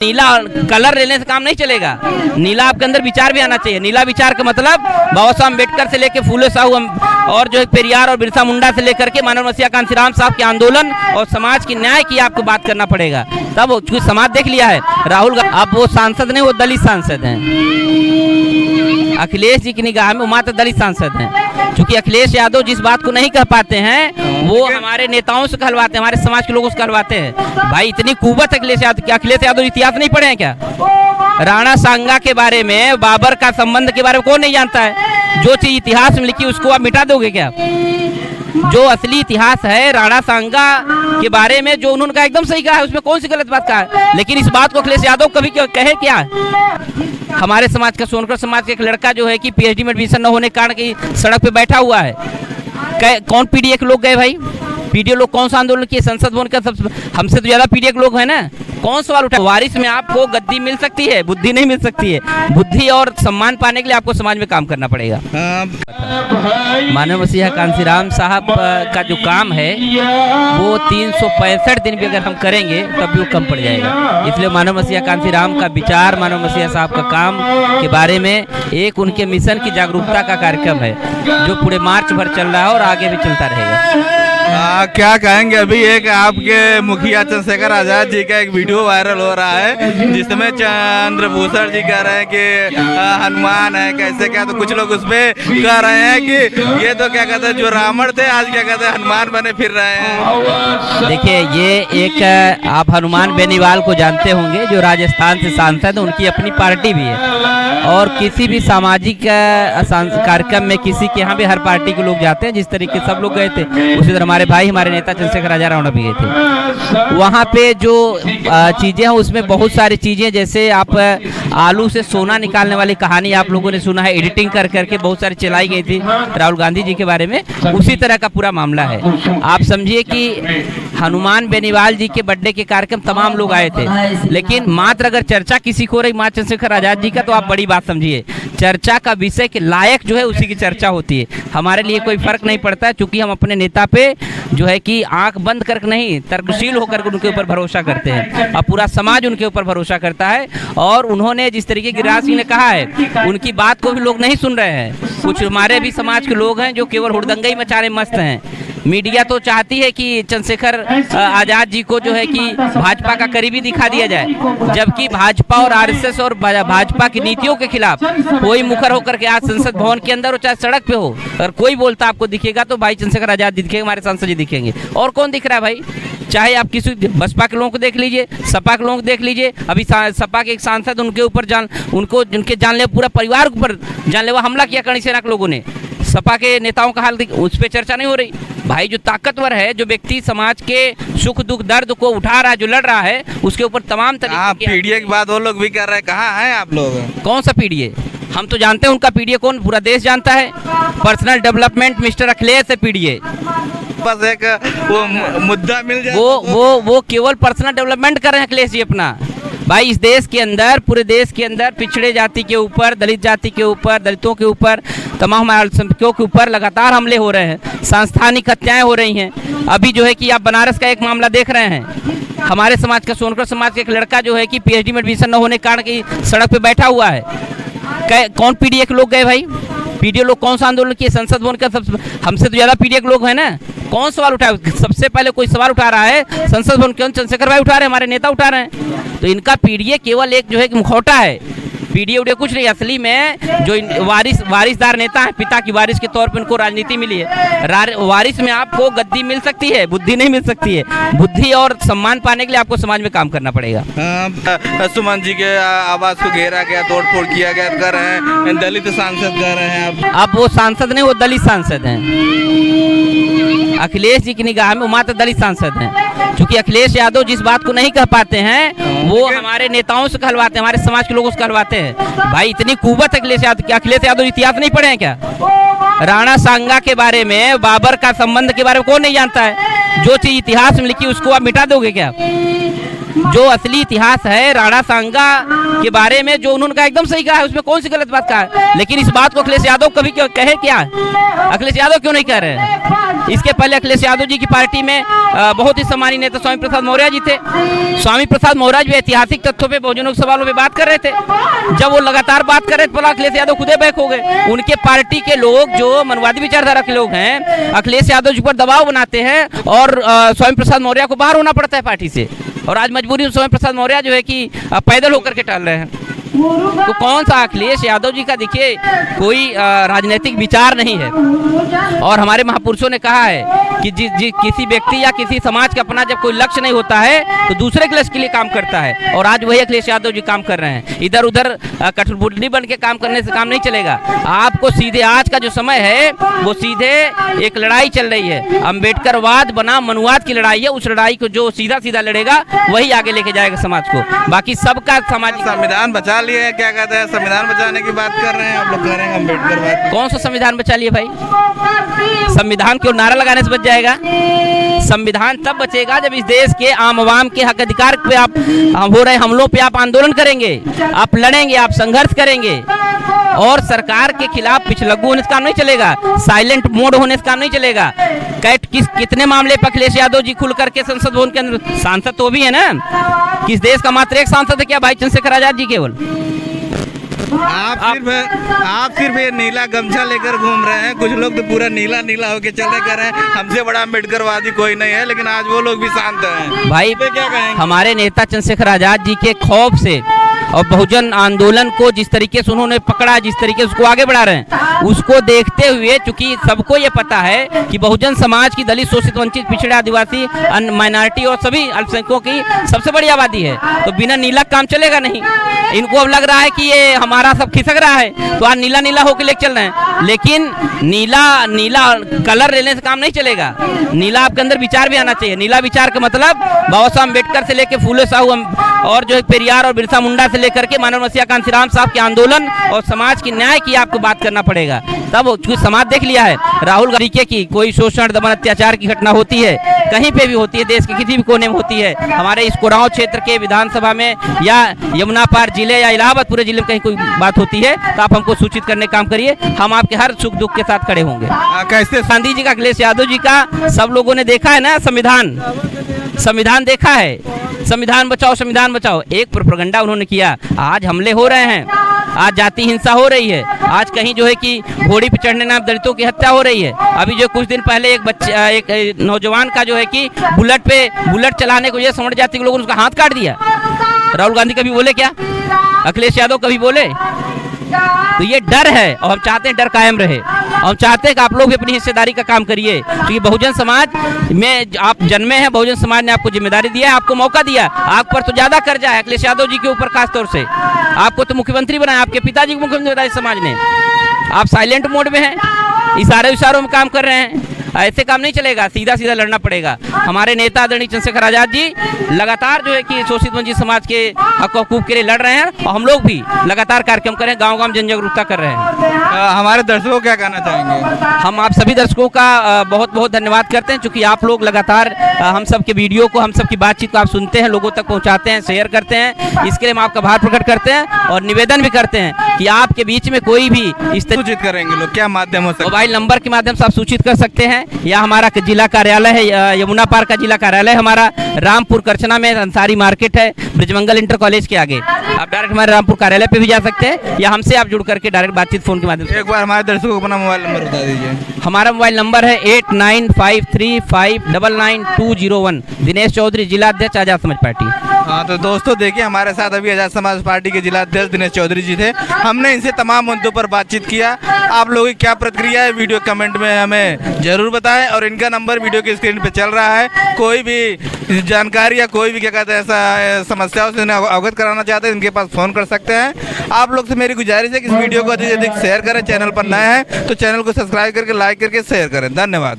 नीला colour लेने से काम नहीं चलेगा। नीला आपके अंदर विचार भी आना चाहिए। नीला विचार का मतलब बाबा साहब अम्बेडकर से लेकर फूले साहू और जो है पेरियार और बिरसा मुंडा से लेकर के मानव मसीहा कांशीराम साहब के आंदोलन और समाज की न्याय की आपको बात करना पड़ेगा। तब कुछ समाज देख लिया है राहुल अब वो सांसद नहीं, वो दलित सांसद हैं। अखिलेश जी की निगाह में वो मात्र दलित सांसद हैं, क्योंकि अखिलेश यादव जिस बात को नहीं कह पाते हैं वो हमारे नेताओं से कहलवाते हैं, हमारे समाज के लोगों से कहलवाते हैं। भाई इतनी कुव्वत अखिलेश यादव इतिहास नहीं पढ़े हैं क्या? राणा सांगा के बारे में, बाबर का संबंध के बारे में कौन नहीं जानता है? जो चीज इतिहास में लिखी उसको आप मिटा दोगे क्या? जो असली इतिहास है राणा सांगा के बारे में जो उन्होंने कहा एकदम सही कहा है, उसमें कौन सी गलत बात कहा है? लेकिन इस बात को अखिलेश यादव कभी कहे क्या? हमारे समाज का सोनकर समाज का एक लड़का जो है कि पीएचडी में एडमिशन न होने के कारण की सड़क पे बैठा हुआ है। कौन पीडीए के लोग गए भाई? पीडीए लोग कौन सा आंदोलन किए? संसद भवन का सब हमसे तो ज्यादा पीडीए के लोग हैं ना। कौन सवाल उठा? वारिस में आपको गद्दी मिल सकती है, बुद्धि नहीं मिल सकती है। बुद्धि और सम्मान पाने के लिए आपको समाज में काम करना पड़ेगा। मानव मसीहा कांशीराम साहब का जो काम है वो 365 दिन भी अगर हम करेंगे तब भी वो कम पड़ जाएगा। इसलिए मानव मसीहा कांशीराम का विचार, मानव मसीहा साहब का काम के बारे में एक उनके मिशन की जागरूकता का कार्यक्रम है जो पूरे मार्च भर चल रहा है और आगे भी चलता रहेगा। क्या कहेंगे? अभी एक आपके मुखिया चंद्रशेखर आजाद जी का एक वीडियो वायरल हो रहा है जिसमें चंद्रभूषण जी कह रहे हैं कि हनुमान है, कैसे क्या, तो कुछ लोग उसमें कह रहे हैं कि ये तो क्या कहते हैं जो रावण थे आज क्या कहते हैं हनुमान बने फिर रहे हैं। देखिए ये एक आप हनुमान बेनीवाल को जानते होंगे जो राजस्थान से सांसद है, उनकी अपनी पार्टी भी है और किसी भी सामाजिक कार्यक्रम में किसी के यहाँ भी हर पार्टी के लोग जाते हैं। जिस तरीके सब लोग गए थे उसी तरह हमारे भाई हमारे नेता चंद्रशेखर आजाद रावण भी गए थे। वहाँ पे जो चीजें हैं उसमें बहुत सारी चीजें, जैसे आप आलू से सोना निकालने वाली कहानी आप लोगों ने सुना है, एडिटिंग कर करके बहुत सारी चलाई गई थी राहुल गांधी जी के बारे में, उसी तरह का पूरा मामला है। आप समझिए कि हनुमान बेनीवाल जी के बर्थडे के कार्यक्रम तमाम लोग आए थे, लेकिन मात्र अगर चर्चा किसी को हो रही माँ चंद्रशेखर आजाद जी का तो आप बड़ी बात समझिए। चर्चा का विषय के लायक जो है उसी की चर्चा होती है। हमारे लिए कोई फर्क नहीं पड़ता है, क्योंकि हम अपने नेता पे जो है कि आंख बंद करके नहीं, तर्कशील होकर उनके ऊपर भरोसा करते हैं और पूरा समाज उनके ऊपर भरोसा करता है। और उन्होंने जिस तरीके गिरिराज सिंह ने कहा है उनकी बात को भी लोग नहीं सुन रहे हैं। कुछ हमारे भी समाज के लोग हैं जो केवल हुड़दंगई मचाने मस्त हैं। मीडिया तो चाहती है कि चंद्रशेखर आजाद जी को जो है कि भाजपा का करीबी दिखा दिया जाए, जबकि भाजपा और आरएसएस और भाजपा की नीतियों के खिलाफ कोई मुखर होकर के आज संसद भवन के अंदर हो चाहे सड़क पे हो, अगर कोई बोलता आपको दिखेगा तो भाई चंद्रशेखर आजाद जी दिखेंगे, हमारे सांसद जी दिखेंगे। और कौन दिख रहा है भाई? चाहे आप किसी बसपा के लोगों को देख लीजिए, सपा के लोगों को देख लीजिए। अभी सपा के एक सांसद उनके ऊपर उनके जानलेवा पूरा परिवार के ऊपर जानलेवा हमला किया करणी सेना के लोगों ने। सपा के नेताओं का हाल उस पर चर्चा नहीं हो रही। भाई जो ताकतवर है, जो व्यक्ति समाज के सुख दुख दर्द को उठा रहा है, जो लड़ रहा है, उसके ऊपर तमाम तरीके पीडीए की बात वो लोग भी कर रहे हैं। कहाँ हैं आप लोग? कौन सा पीडीए? हम तो जानते हैं उनका पीडीए कौन, पूरा देश जानता है। पर्सनल डेवलपमेंट मिस्टर अखिलेश है पीडीए। बस एक वो मुद्दा मिल जाए वो केवल पर्सनल डेवलपमेंट कर रहे हैं अखिलेश जी अपना। भाई इस देश के अंदर, पूरे देश के अंदर पिछड़े जाति के ऊपर, दलित जाति के ऊपर, दलितों के ऊपर, तमाम अल्पसंख्यकों के ऊपर लगातार हमले हो रहे हैं, सांस्थानिक हत्याएं हो रही हैं। अभी जो है कि आप बनारस का एक मामला देख रहे हैं, हमारे समाज का सोनकर समाज का एक लड़का जो है कि पीएचडी में एडमिशन न होने के कारण की सड़क पे बैठा हुआ है। कौन पीडीए के लोग गए भाई? पीडीए लोग कौन सा आंदोलन किए? संसद भवन का सब हमसे तो ज्यादा पीडीए के लोग हैं ना। कौन सवाल उठाए? सबसे पहले कोई सवाल उठा रहा है संसद भवन, क्यों चंद्रशेखर भाई उठा रहे हैं, हमारे नेता उठा रहे हैं। तो इनका पीडीए केवल एक जो है मुखौटा है, पीडीए उड़े कुछ नहीं। असली में जो वारिसदार नेता है, पिता की वारिस के तौर पर उनको राजनीति मिली है। वारिस में आपको गद्दी मिल सकती है, बुद्धि नहीं मिल सकती है। बुद्धि और सम्मान पाने के लिए आपको समाज में काम करना पड़ेगा। सुमन जी के आवास को घेरा गया, तोड़फोड़ किया गया कर रहे हैं, दलित सांसद कर रहे हैं। अब वो सांसद नहीं, वो दलित सांसद हैं। अखिलेश जी की निगाह में वो मात्र दलित सांसद हैं, क्योंकि अखिलेश यादव जिस बात को नहीं कह पाते हैं वो हमारे नेताओं से कहलवाते हैं, हमारे समाज के लोगों से कहलवाते हैं। भाई इतनी कुव्वत अखिलेश यादव इतिहास नहीं पढ़े हैं क्या? राणा सांगा के बारे में, बाबर का संबंध के बारे में कौन नहीं जानता है? जो चीज इतिहास में लिखी उसको आप मिटा दोगे क्या? जो असली इतिहास है राणा सांगा के बारे में जो उन्होंने कहा एकदम सही कहा है, उसमें कौन सी गलत बात कहा है। लेकिन इस बात को अखिलेश यादव कभी क्यों कहे, क्या अखिलेश यादव क्यों नहीं कह रहे हैं? इसके पहले अखिलेश यादव जी की पार्टी में बहुत ही सम्मानीय नेता स्वामी प्रसाद मौर्य जी थे। स्वामी प्रसाद मौर्य जी ऐतिहासिक तथ्यों पे बहुजनों के सवालों पे बात कर रहे थे। जब वो लगातार बात कर रहे थे, अखिलेश यादव खुदे बैक हो गए। उनके पार्टी के लोग जो मनवादी विचारधारा के लोग हैं, अखिलेश यादव जी पर दबाव बनाते हैं और स्वामी प्रसाद मौर्य को बाहर होना पड़ता है पार्टी से। और आज मजबूरी में स्वामी प्रसाद मौर्य जो है कि पैदल होकर के टहल रहे हैं। तो कौन सा अखिलेश यादव जी का देखिए कोई राजनीतिक विचार नहीं है। और हमारे महापुरुषों ने कहा है कि किसी व्यक्ति या किसी समाज का अपना जब कोई लक्ष्य नहीं होता है तो दूसरे के लक्ष्य के लिए काम करता है। और आज वही अखिलेश यादव जी काम कर रहे हैं। इधर उधर कठपुतली बन के काम करने से काम नहीं चलेगा। आपको सीधे आज का जो समय है वो सीधे एक लड़ाई चल रही है, अम्बेडकरवाद बना मनुवाद की लड़ाई है। उस लड़ाई को जो सीधा सीधा लड़ेगा वही आगे लेके जाएगा समाज को। बाकी सबका सामाजिक संविधान बचा लिए है, क्या कहते हैं, संविधान बचाने की बात कर रहे हैं आप लोग, कह रहे हैं अम्बेडकर। कौन सा संविधान बचा लिए भाई? संविधान क्यों नारा लगाने से बच जाएगा? संविधान तब बचेगा जब इस देश के आम आवाम के हक अधिकार पे आप हो रहे हमलों पे आप आंदोलन करेंगे, आप लड़ेंगे, आप संघर्ष करेंगे। और सरकार के खिलाफ पिछलग्गू होने से काम नहीं चलेगा, साइलेंट मोड होने से काम नहीं चलेगा। कितने मामले पर अखिलेश यादव जी खुल करके संसद भवन के अंदर, सांसद तो भी है ना, किस देश का मात्र एक सांसद है क्या भाई चंद्रशेखर आजाद जी केवल? आप सिर्फ ये नीला गमछा लेकर घूम रहे हैं। कुछ लोग तो पूरा नीला नीला होके चले कर रहे हैं, हमसे बड़ा अम्बेडकरवादी कोई नहीं है। लेकिन आज वो लोग भी शांत हैं भाई। क्या कहेंगे? हमारे नेता चंद्रशेखर आजाद जी के खौफ से और बहुजन आंदोलन को जिस तरीके से उन्होंने पकड़ा, जिस तरीके से उसको आगे बढ़ा रहे हैं, उसको देखते हुए चूंकि सबको ये पता है कि बहुजन समाज की दलित, शोषित, वंचित, पिछड़े, आदिवासी, माइनॉरिटी और सभी अल्पसंख्यकों की सबसे बड़ी आबादी है, तो बिना नीला काम चलेगा नहीं। इनको अब लग रहा है कि ये हमारा सब खिसक रहा है तो आज नीला नीला होकर लेके चल रहे हैं। लेकिन नीला कलर लेने से काम नहीं चलेगा। नीला आपके अंदर विचार भी आना चाहिए। नीला विचार का मतलब बाबा साहब अम्बेडकर से लेकर फूले साहू और जो पेरियार और बिरसा मुंडा से लेकर के मानव मसीहा कांशीराम साहब के आंदोलन और समाज की न्याय की आपको बात करना पड़ेगा। तब कुछ समाज देख लिया है राहुल गांधी की कोई शोषण, दमन, अत्याचार की घटना होती है, कहीं पे भी होती है, देश के किसी भी कोने में होती है, हमारे इस कोरांव क्षेत्र के विधानसभा में या यमुना पार जिले या इलाहाबाद पूरे जिले में कहीं कोई बात होती है तो आप हमको सूचित करने का काम करिए। हम आपके हर सुख दुख के साथ खड़े होंगे। कैसे गांधी जी का, अखिलेश यादव जी का सब लोगों ने देखा है ना, संविधान देखा है, संविधान बचाओ, संविधान बचाओ। एक प्रोपेगेंडा उन्होंने किया। आज हमले हो रहे हैं, आज जाति हिंसा हो रही है, आज कहीं जो है कि घोड़ी पे चढ़ने नाम दलितों की हत्या हो रही है। अभी जो कुछ दिन पहले एक नौजवान का जो है कि बुलेट चलाने को ये समझ जाति के लोगों ने उसका हाथ काट दिया। राहुल गांधी कभी बोले क्या? अखिलेश यादव कभी बोले? तो ये डर है और हम चाहते हैं डर कायम रहे। हम चाहते हैं कि आप लोग भी अपनी हिस्सेदारी का काम करिए, क्योंकि बहुजन समाज में आप जन्मे हैं, बहुजन समाज ने आपको जिम्मेदारी दिया है, आपको मौका दिया। आप पर तो ज्यादा कर्जा है अखिलेश यादव जी के ऊपर, खासतौर से आपको तो मुख्यमंत्री बनाया, आपके पिताजी को मुख्यमंत्री बनाया समाज ने। आप साइलेंट मोड में हैं, इशारों में काम कर रहे हैं। ऐसे काम नहीं चलेगा, सीधा सीधा लड़ना पड़ेगा। हमारे नेता आदरणीय चंद्रशेखर आजाद जी लगातार जो है कि शोषित वंचित समाज के हक हकूक के लिए लड़ रहे हैं और हम लोग भी लगातार कार्यक्रम कर रहे हैं, गांव-गांव जन जागरूकता कर रहे हैं। हमारे दर्शकों को क्या कहना चाहेंगे? हम आप सभी दर्शकों का बहुत बहुत धन्यवाद करते हैं, क्योंकि आप लोग लगातार हम सब के वीडियो को, हम सब की बातचीत को आप सुनते हैं, लोगों तक पहुँचाते हैं, शेयर करते हैं। इसके लिए हम आपका आभार प्रकट करते हैं और निवेदन भी करते हैं कि आपके बीच में कोई भी इस तरह सूचित करेंगे लोग, क्या माध्यम हो सकता है? मोबाइल नंबर के माध्यम से आप सूचित कर सकते हैं, या हमारा जिला कार्यालय है यमुना पार का जिला कार्यालय हमारा रामपुर करचना में, अंसारी मार्केट है, ब्रिजमंगल इंटर कॉलेज के आगे। आप डायरेक्ट हमारे रामपुर कार्यालय पे भी जा सकते हैं या हमसे आप जुड़ करके डायरेक्ट बातचीत फोन के माध्यम से। एक बार हमारे दर्शकों को अपना मोबाइल नंबर बता दीजिए। हमारा मोबाइल नंबर है 8953599201। दिनेश चौधरी, जिला अध्यक्ष आजाद समाज पार्टी। हाँ तो दोस्तों देखिए, हमारे साथ अभी आजाद समाज पार्टी के जिला अध्यक्ष दिनेश चौधरी जी थे। हमने इनसे तमाम मुद्दों पर बातचीत किया। आप लोगों की क्या प्रतिक्रिया है वीडियो कमेंट में हमें जरूर बताएं, और इनका नंबर वीडियो की स्क्रीन पे चल रहा है। कोई भी जानकारी या कोई भी क्या कहते हैं ऐसा समस्याओं से अवगत कराना चाहते हैं, इनके पास फ़ोन कर सकते हैं। आप लोग से मेरी गुजारिश है कि इस वीडियो को अधिक से अधिक शेयर करें। चैनल पर नए हैं तो चैनल को सब्सक्राइब करके, लाइक करके शेयर करें। धन्यवाद।